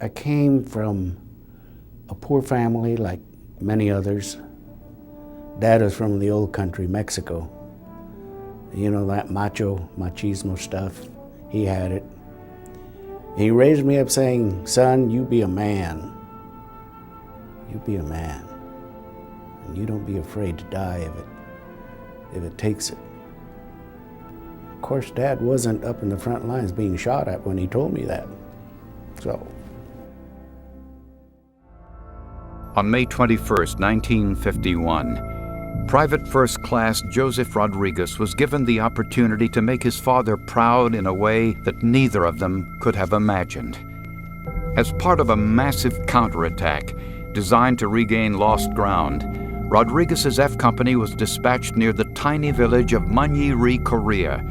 I came from a poor family like many others. Dad was from the old country, Mexico. You know, that machismo stuff, he had it. And he raised me up saying, son, you be a man. You be a man. And you don't be afraid to die if it takes it. Of course, Dad wasn't up in the front lines being shot at when he told me that. So. On May 21, 1951, Private First Class Joseph Rodriguez was given the opportunity to make his father proud in a way that neither of them could have imagined. As part of a massive counterattack designed to regain lost ground, Rodriguez's F Company was dispatched near the tiny village of Manyiri, Korea,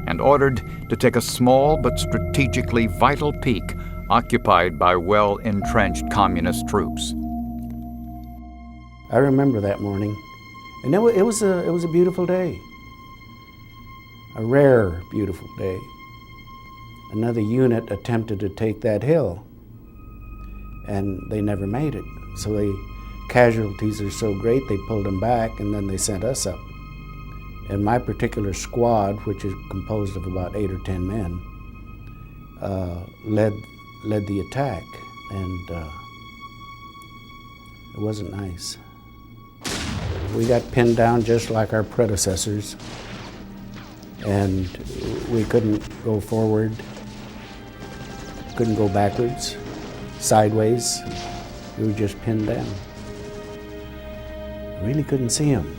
and ordered to take a small but strategically vital peak occupied by well-entrenched communist troops. I remember that morning, and it was a beautiful day, a rare, beautiful day. Another unit attempted to take that hill, and they never made it. So the casualties are so great, they pulled them back, and then they sent us up. And my particular squad, which is composed of about 8 or 10 men, led the attack, and it wasn't nice. We got pinned down just like our predecessors, and we couldn't go forward, couldn't go backwards, sideways. We were just pinned down. I really couldn't see them.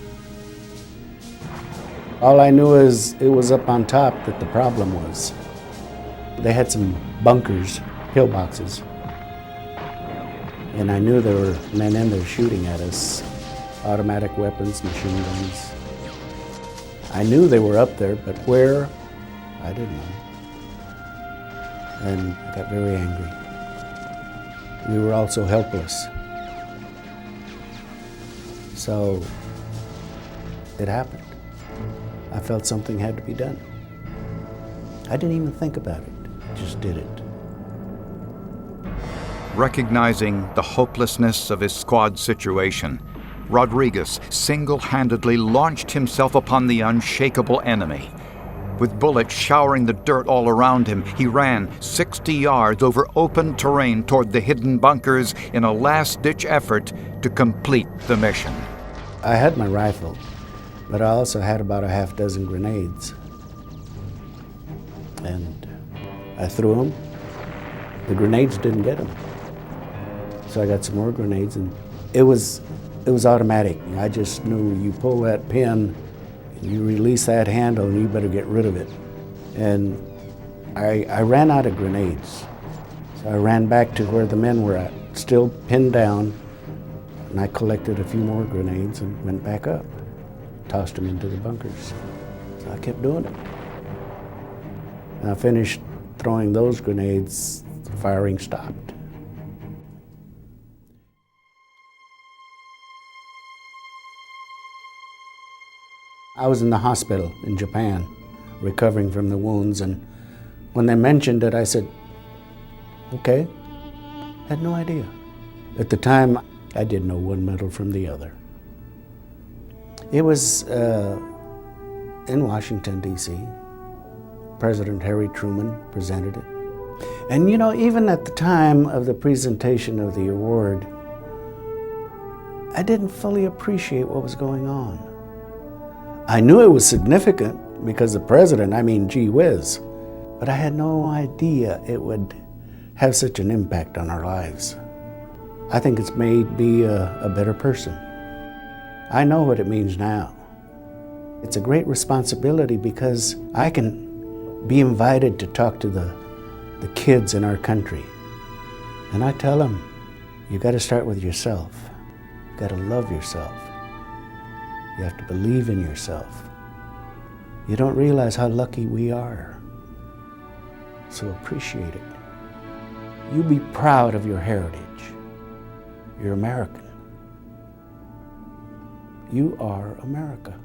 All I knew is it was up on top that the problem was. They had some bunkers, pillboxes, and I knew there were men in there shooting at us. Automatic weapons, machine guns. I knew they were up there, but where, I didn't know. And I got very angry. We were also helpless. So it happened. I felt something had to be done. I didn't even think about it, just did it. Recognizing the hopelessness of his squad's situation, Rodriguez single-handedly launched himself upon the unshakable enemy. With bullets showering the dirt all around him, he ran 60 yards over open terrain toward the hidden bunkers in a last-ditch effort to complete the mission. I had my rifle, but I also had about a half dozen grenades. And I threw them. The grenades didn't get them. So I got some more grenades, and it was automatic. I just knew you pull that pin, you release that handle, and you better get rid of it. And I ran out of grenades. So I ran back to where the men were at, still pinned down, and I collected a few more grenades and went back up, tossed them into the bunkers. So I kept doing it. And I finished throwing those grenades, the firing stopped. I was in the hospital in Japan, recovering from the wounds, and when they mentioned it, I said, okay. Had no idea. At the time, I didn't know one medal from the other. It was in Washington, D.C. President Harry Truman presented it. And you know, even at the time of the presentation of the award, I didn't fully appreciate what was going on. I knew it was significant because the president, I mean, gee whiz, but I had no idea it would have such an impact on our lives. I think it's made me a better person. I know what it means now. It's a great responsibility because I can be invited to talk to the the kids in our country. And I tell them, you got to start with yourself. You got to love yourself. You have to believe in yourself. You don't realize how lucky we are. So appreciate it. You be proud of your heritage. You're American. You are America.